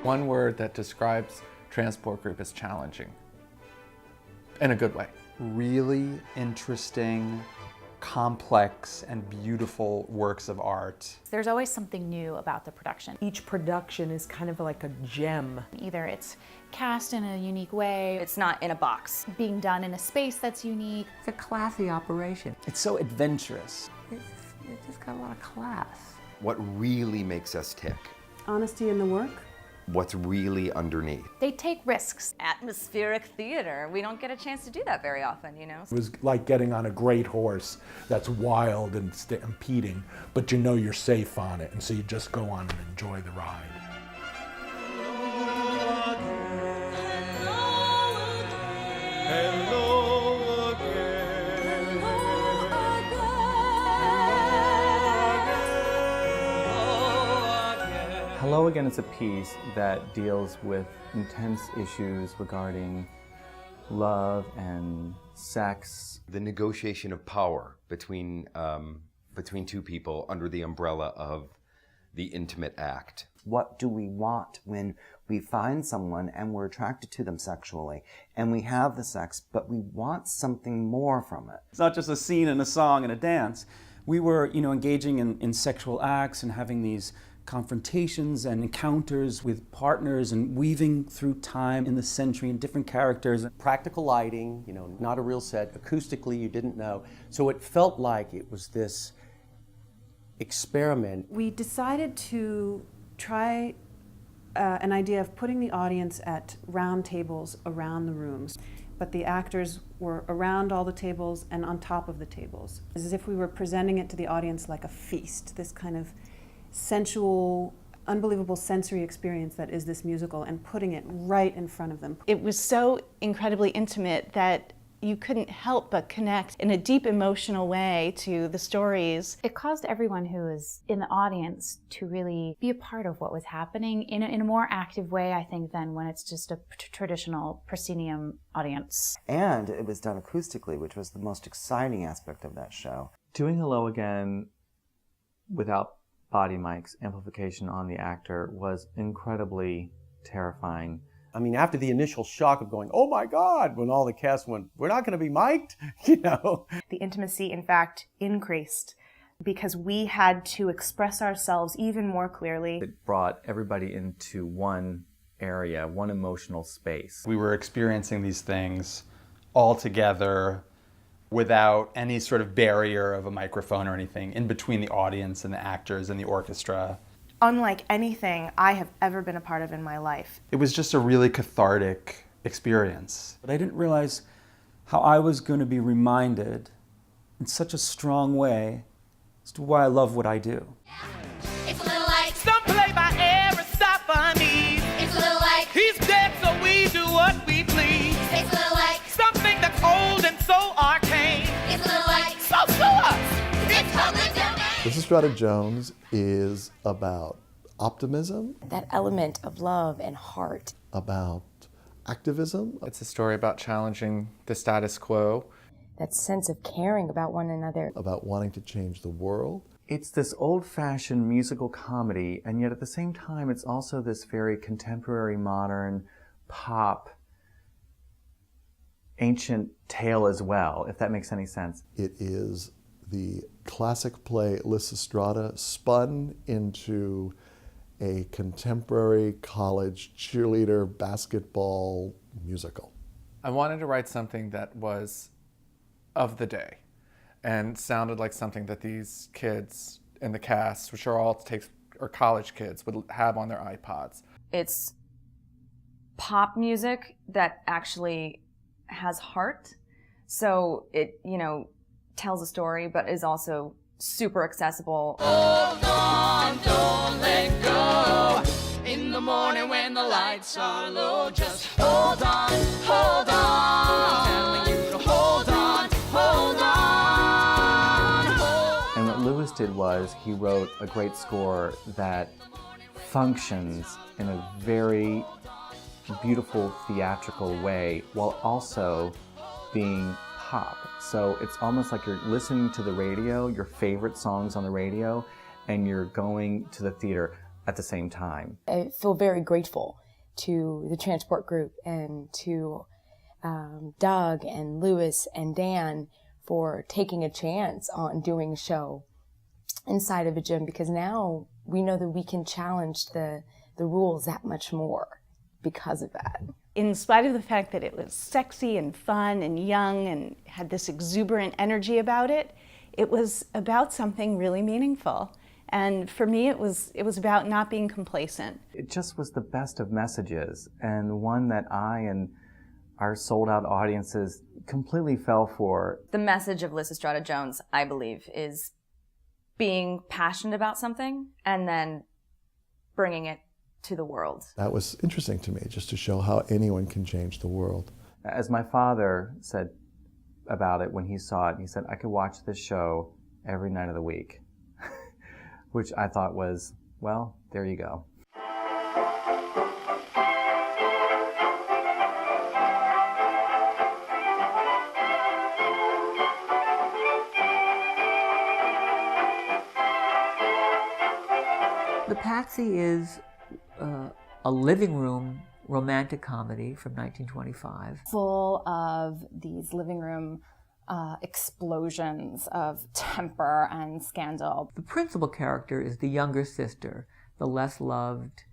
One word that describes Transport Group is challenging. In a good way. Really interesting, complex, and beautiful works of art. There's always something new about the production. Each production is kind of like a gem. Either it's cast in a unique way, it's not in a box, being done in a space that's unique. It's a classy operation. It's so adventurous. It's just got a lot of class. What really makes us tick? Honesty in the work. What's really underneath? They take risks. atmospheric theater. We don't get a chance to do that very often, you know? It was like getting on a great horse that's wild and stampeding, but you know you're safe on it, and so you just go on and enjoy the ride. Hello Again is a piece that deals with intense issues regarding love and sex. The negotiation of power between two people under the umbrella of the intimate act. What do we want when we find someone and we're attracted to them sexually and we have the sex, but we want something more from it? It's not just a scene and a song and a dance. We were, engaging in sexual acts and having these confrontations and encounters with partners and weaving through time in the century and different characters. Practical lighting, not a real set. Acoustically, you didn't know. So it felt like it was this experiment. We decided to try an idea of putting the audience at round tables around the rooms, but the actors were around all the tables and on top of the tables, as if we were presenting it to the audience like a feast, this kind of sensual, unbelievable sensory experience that is this musical, and putting it right in front of them. It was so incredibly intimate that you couldn't help but connect in a deep emotional way to the stories. It caused everyone who was in the audience to really be a part of what was happening in a more active way, I think, than when it's just a traditional proscenium audience. And it was done acoustically, which was the most exciting aspect of that show. Doing Hello Again without body mics, amplification on the actor, was incredibly terrifying. I mean, after the initial shock of going, oh my God, when all the cast went, we're not going to be mic'd, The intimacy, in fact, increased because we had to express ourselves even more clearly. It brought everybody into one area, one emotional space. We were experiencing these things all together without any sort of barrier of a microphone or anything in between the audience and the actors and the orchestra. Unlike anything I have ever been a part of in my life. It was just a really cathartic experience. But I didn't realize how I was going to be reminded in such a strong way as to why I love what I do. It's a little like some play by Aristophanes. It's a little like he's dead, so we do what we please. It's a little like something that's old and so arcane. It's a little like so to us. It's public domain. Lysistrata Jones is about optimism. That element of love and heart. About activism. It's a story about challenging the status quo. That sense of caring about one another. About wanting to change the world. It's this old-fashioned musical comedy, and yet at the same time it's also this very contemporary, modern, pop, ancient tale as well, if that makes any sense. It is the classic play Lysistrata spun into a contemporary college cheerleader basketball musical. I wanted to write something that was of the day and sounded like something that these kids in the cast, which are all college kids, would have on their iPods. It's pop music that actually has heart. So it, tells a story, but is also super accessible. Hold on, don't let go. In the morning when the lights are low, just hold on, hold on. I'm telling you to hold on, hold on. And what Lewis did was he wrote a great score that functions in a very beautiful theatrical way while also being pop. So it's almost like you're listening to the radio, your favorite songs on the radio, and you're going to the theater. at the same time. I feel very grateful to the Transport Group and to Doug and Lewis and Dan for taking a chance on doing a show inside of a gym, because now we know that we can challenge the rules that much more because of that. In spite of the fact that it was sexy and fun and young and had this exuberant energy about it, it was about something really meaningful. And for me, it was about not being complacent. It just was the best of messages, and one that I and our sold-out audiences completely fell for. The message of Lysistrata Jones, I believe, is being passionate about something and then bringing it to the world. That was interesting to me, just to show how anyone can change the world. As my father said about it when he saw it, he said, I could watch this show every night of the week, which I thought was, well, there you go. The Patsy is a living room romantic comedy from 1925. Full of these living room explosions of temper and scandal. The principal character is the younger sister, the less loved,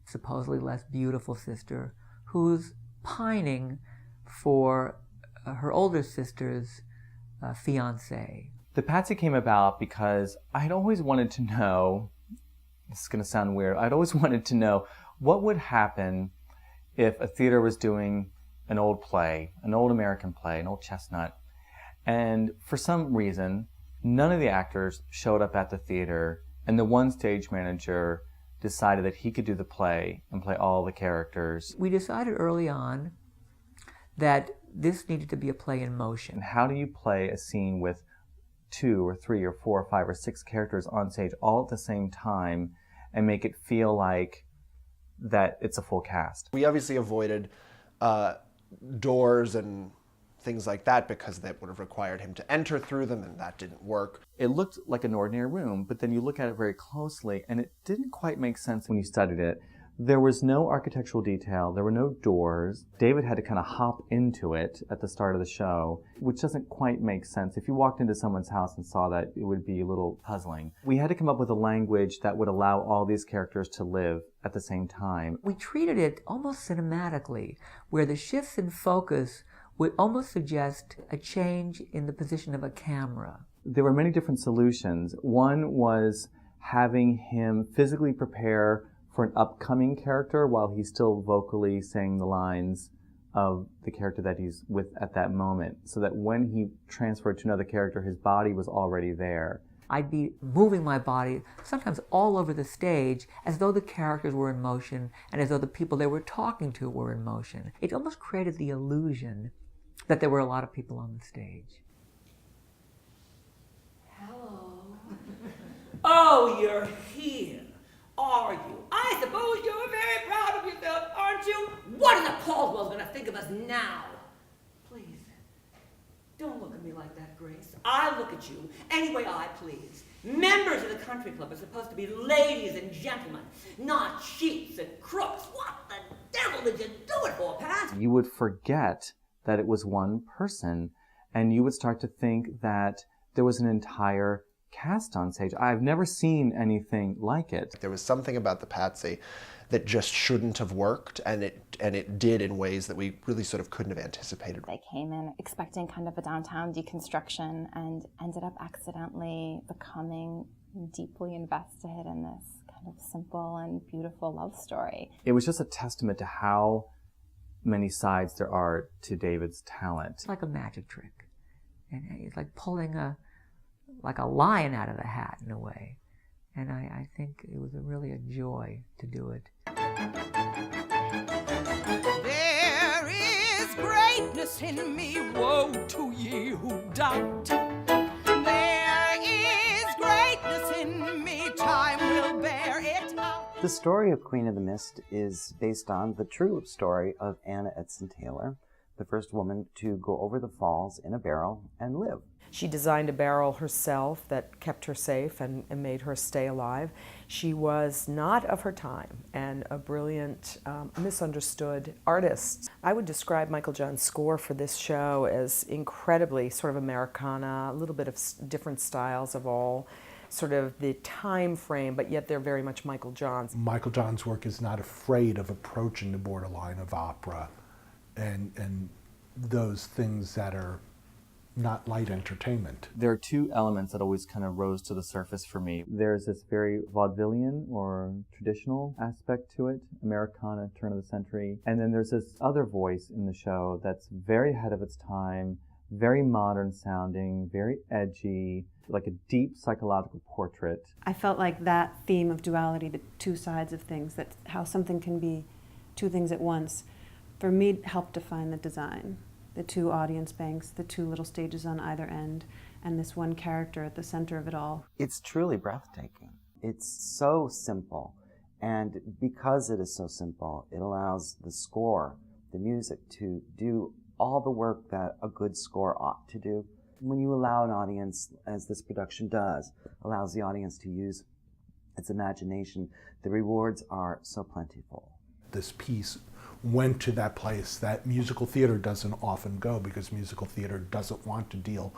supposedly less beautiful sister, who's pining for her older sister's fiancé. The Patsy came about because I'd always wanted to know, this is going to sound weird, I'd always wanted to know what would happen if a theater was doing an old play, an old American play, an old chestnut, and for some reason, none of the actors showed up at the theater, and the one stage manager decided that he could do the play and play all the characters. We decided early on that this needed to be a play in motion. And how do you play a scene with 2 or 3 or 4 or 5 or 6 characters on stage all at the same time and make it feel like that it's a full cast? We obviously avoided doors and things like that because that would have required him to enter through them, and that didn't work. It looked like an ordinary room, but then you look at it very closely and it didn't quite make sense when you studied it. There was no architectural detail, there were no doors. David had to kind of hop into it at the start of the show, which doesn't quite make sense. If you walked into someone's house and saw that, it would be a little puzzling. We had to come up with a language that would allow all these characters to live at the same time. We treated it almost cinematically, where the shifts in focus would almost suggest a change in the position of a camera. There were many different solutions. One was having him physically prepare for an upcoming character while he's still vocally saying the lines of the character that he's with at that moment, so that when he transferred to another character, his body was already there. I'd be moving my body sometimes all over the stage as though the characters were in motion and as though the people they were talking to were in motion. It almost created the illusion that there were a lot of people on the stage. Hello. Oh, you're here, are you? I suppose you're very proud of yourself, aren't you? What are the Caldwells going to think of us now? Please, don't look at me like that, Grace. I look at you any way I please. Members of the country club are supposed to be ladies and gentlemen, not cheats and crooks. What the devil did you do it for, Pat? You would forget that it was one person, and you would start to think that there was an entire cast on stage. I've never seen anything like it. There was something about the Patsy that just shouldn't have worked, and it did in ways that we really sort of couldn't have anticipated. I came in expecting kind of a downtown deconstruction and ended up accidentally becoming deeply invested in this kind of simple and beautiful love story. It was just a testament to how many sides there are to David's talent. It's like a magic trick. And it's like pulling like a lion out of the hat in a way. And I think it was really a joy to do it. There is greatness in me, woe to ye who doubt. There is greatness in me, time will bear it out. The story of Queen of the Mist is based on the true story of Anna Edson Taylor, the first woman to go over the falls in a barrel and live. She designed a barrel herself that kept her safe and made her stay alive. She was not of her time and a brilliant, misunderstood artist. I would describe Michael John's score for this show as incredibly sort of Americana, a little bit of different styles of all sort of the time frame, but yet they're very much Michael John's. Michael John's work is not afraid of approaching the borderline of opera and those things that are not light entertainment. There are two elements that always kind of rose to the surface for me. There's this very vaudevillian or traditional aspect to it, Americana, turn of the century. And then there's this other voice in the show that's very ahead of its time, very modern sounding, very edgy, like a deep psychological portrait. I felt like that theme of duality, the two sides of things, that how something can be two things at once, for me helped define the design. The two audience banks, the two little stages on either end, and this one character at the center of it all. It's truly breathtaking. It's so simple, and because it is so simple, it allows the score, the music, to do all the work that a good score ought to do. When you allow an audience, as this production does, allows the audience to use its imagination, the rewards are so plentiful. This piece went to that place that musical theater doesn't often go, because musical theater doesn't want to deal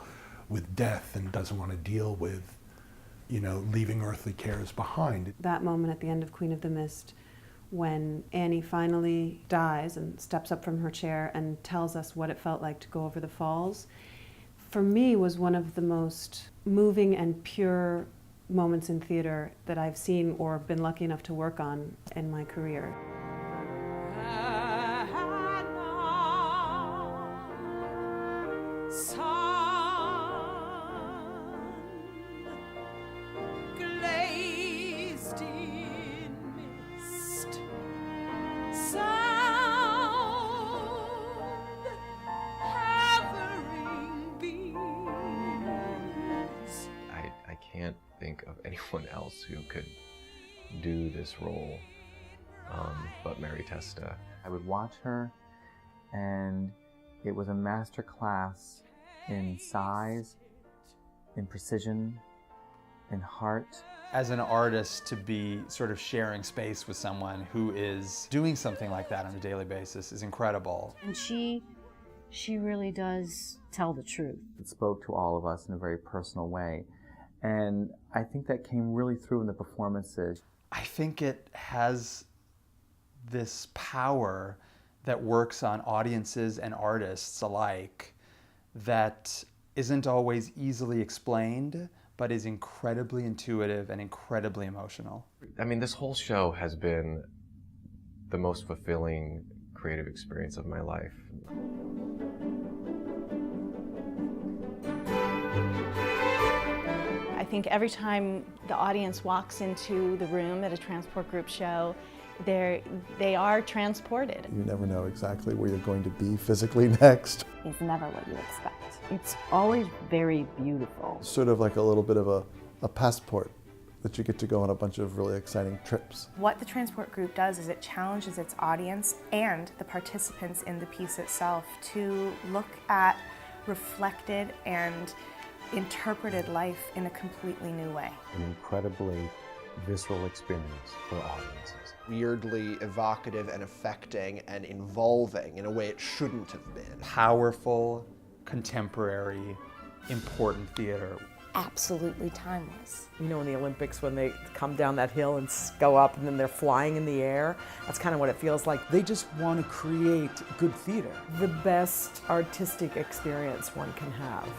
with death and doesn't want to deal with, leaving earthly cares behind. That moment at the end of Queen of the Mist, when Annie finally dies and steps up from her chair and tells us what it felt like to go over the falls, for me was one of the most moving and pure moments in theater that I've seen or been lucky enough to work on in my career. I can't think of anyone else who could do this role but Mary Testa. I would watch her, and it was a master class in size, in precision, in heart. As an artist, to be sort of sharing space with someone who is doing something like that on a daily basis is incredible. And she really does tell the truth. It spoke to all of us in a very personal way. And I think that came really through in the performances. I think it has this power that works on audiences and artists alike that isn't always easily explained, but is incredibly intuitive and incredibly emotional. I mean, this whole show has been the most fulfilling creative experience of my life. I think every time the audience walks into the room at a Transport Group show, they are transported. You never know exactly where you're going to be physically next. It's never what you expect. It's always very beautiful. Sort of like a little bit of a passport that you get to go on a bunch of really exciting trips. What the Transport Group does is it challenges its audience and the participants in the piece itself to look at reflected and interpreted life in a completely new way. An incredibly visceral experience for audiences. Weirdly evocative and affecting and involving in a way it shouldn't have been. Powerful, contemporary, important theater. Absolutely timeless. You know, in the Olympics when they come down that hill and go up and then they're flying in the air, that's kind of what it feels like. They just want to create good theater. The best artistic experience one can have.